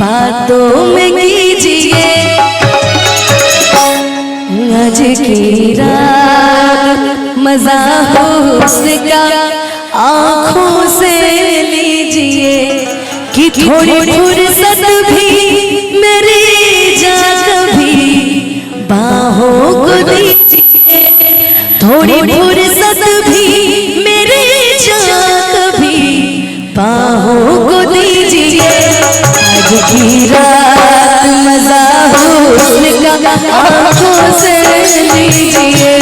बातों में कीजिए आज की रात मजा हो उसका आँखों से लीजिए कि थोड़ी फुर्सत भी मेरी जा कभी बाहों को दीजिए, थोड़ी फुर्सत भी मेरी जा कभी बाहों को दीजिए। आज की रात मजा हो उसका आँखों से लीजिए,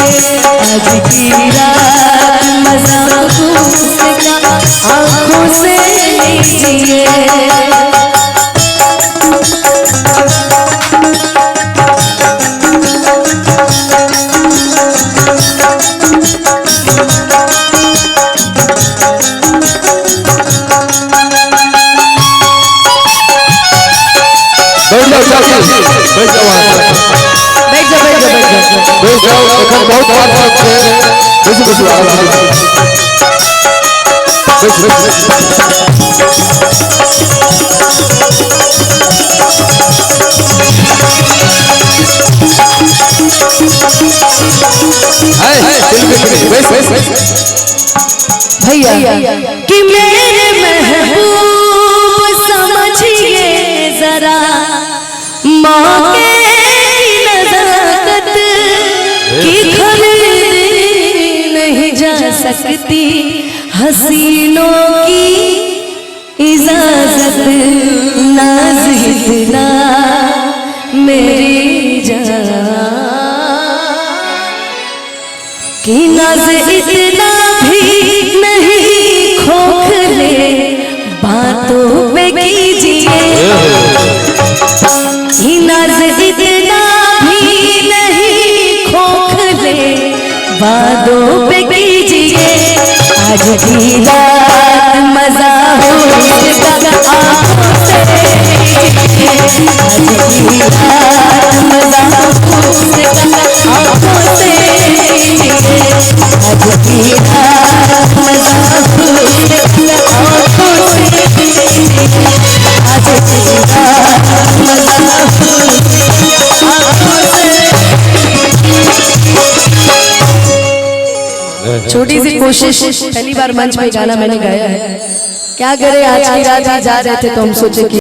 आज की रात मजा हो उसका आँखों से लीजिए। भैया कि मेरे महबूब समझिए जरा मौके की नज़ाकत की खरीद नहीं जा सकती, हसीनों की इजाजत नाज इतना मेरी जान कि नाज इतना भी नहीं खोखले बातों पे कीजिए, नाज इतना भी नहीं खोखले बातों पे कीजिए। आज की रात मजा हो उसका आँखों से लीजिए, आज की रात मजा हो उसका आँखों से लीजिए, आज की रात मजा हो उसका आँखों से लीजिए, आज की रात मजा हो आँखों से। छोटी सी कोशिश, पहली बार मंच पे गाना मैंने गाया है, क्या करे आज की रात जा रहे थे तो हम सोचे कि